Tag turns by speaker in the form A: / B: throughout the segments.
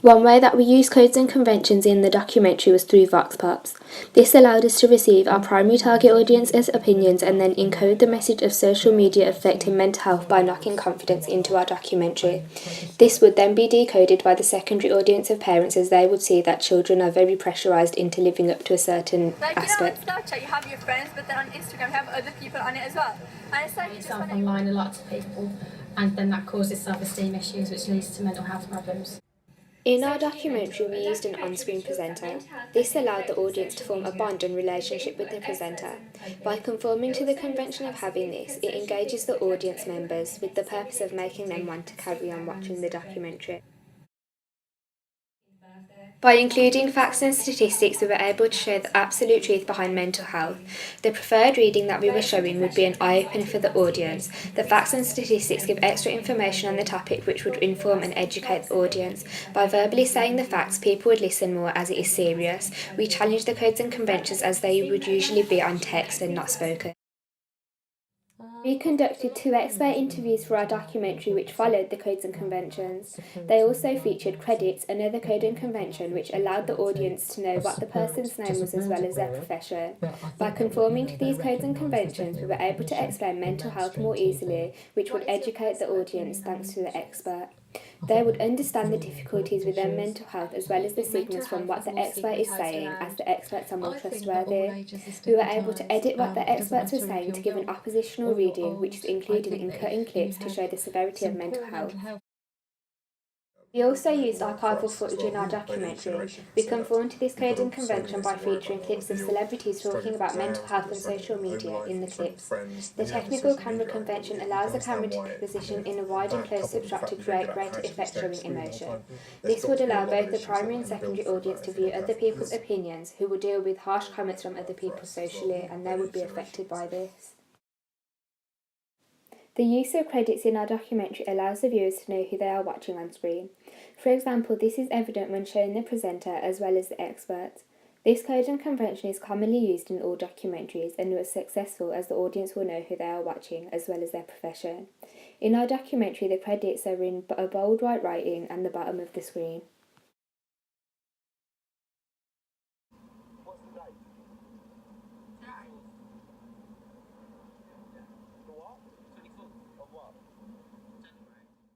A: One way that we used codes and conventions in the documentary was through Vox Pops. This allowed us to receive our primary target audience's opinions and then encode the message of social media affecting mental health by knocking confidence into our documentary. This would then be decoded by the secondary audience of parents, as they would see that children are very pressurised into living up to a certain aspect.
B: On Snapchat you have your friends, but then on Instagram you have other people on it as well. And it's like
C: yourself online a lot to people, and then that causes self-esteem issues, which leads to mental health problems.
A: In our documentary, we used an on-screen presenter. This allowed the audience to form a bond and relationship with the presenter. By conforming to the convention of having this, it engages the audience members with the purpose of making them want to carry on watching the documentary. By including facts and statistics, we were able to show the absolute truth behind mental health. The preferred reading that we were showing would be an eye-opener for the audience. The facts and statistics give extra information on the topic which would inform and educate the audience. By verbally saying the facts, people would listen more as it is serious. We challenged the codes and conventions as they would usually be on text and not spoken. We conducted 2 expert interviews for our documentary which followed the codes and conventions. They also featured credits, another code and convention which allowed the audience to know what the person's name was as well as their profession. By conforming to these codes and conventions, we were able to explain mental health more easily, which would educate the audience thanks to the expert. They would understand the difficulties with their mental health as well as the signals from what the expert is saying, as the experts are more trustworthy. We were able to edit what the experts were saying to give an oppositional reading, which is included in cutting clips to show the severity of mental health. We also used archival footage in our documentary. We conformed to this code and convention by featuring clips of celebrities talking about mental health and social media in the clips. The technical camera convention allows the camera to be positioned in a wide and close-up shot to create greater effect showing emotion. This would allow both the primary and secondary audience to view other people's opinions, who would deal with harsh comments from other people socially, and they would be affected by this. The use of credits in our documentary allows the viewers to know who they are watching on screen. For example, this is evident when showing the presenter as well as the experts. This code and convention is commonly used in all documentaries and was successful as the audience will know who they are watching as well as their profession. In our documentary, the credits are in a bold white writing at the bottom of the screen.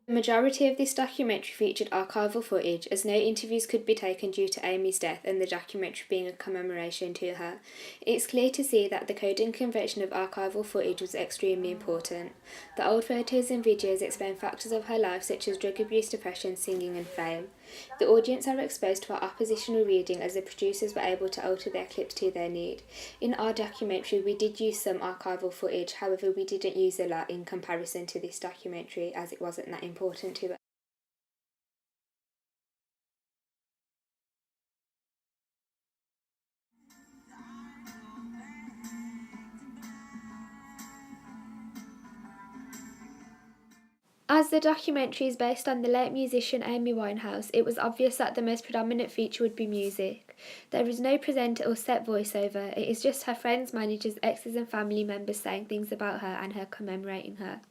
A: The majority of this documentary featured archival footage, as no interviews could be taken due to Amy's death and the documentary being a commemoration to her. It's clear to see that the code and convention of archival footage was extremely important. The old photos and videos explain factors of her life such as drug abuse, depression, singing and fame. The audience are exposed to our oppositional reading as the producers were able to alter their clips to their need. In our documentary we did use some archival footage, however we didn't use a lot in comparison to this documentary as it wasn't that important to us. As the documentary is based on the late musician Amy Winehouse, it was obvious that the most predominant feature would be music. There is no presenter or set voiceover, it is just her friends, managers, exes and family members saying things about her and her commemorating her.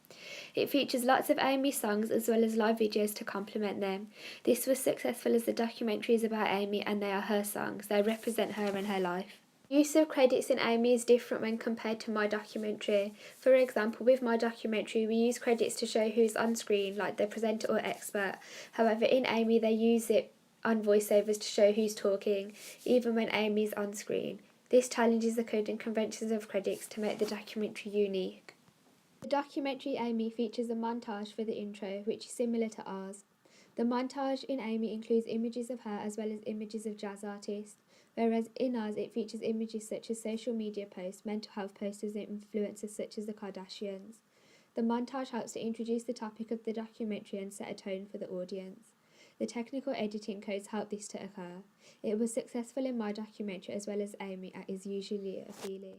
A: It features lots of Amy songs as well as live videos to complement them. This was successful as the documentary is about Amy and they are her songs, they represent her and her life. Use of credits in Amy is different when compared to my documentary. For example, with my documentary we use credits to show who's on screen, like the presenter or expert. However, in Amy they use it on voiceovers to show who's talking, even when Amy's on screen. This challenges the code and conventions of credits to make the documentary unique. The documentary Amy features a montage for the intro, which is similar to ours. The montage in Amy includes images of her as well as images of jazz artists, whereas in ours it features images such as social media posts, mental health posters and influencers such as the Kardashians. The montage helps to introduce the topic of the documentary and set a tone for the audience. The technical editing codes help this to occur. It was successful in my documentary as well as Amy, as is usually appealing.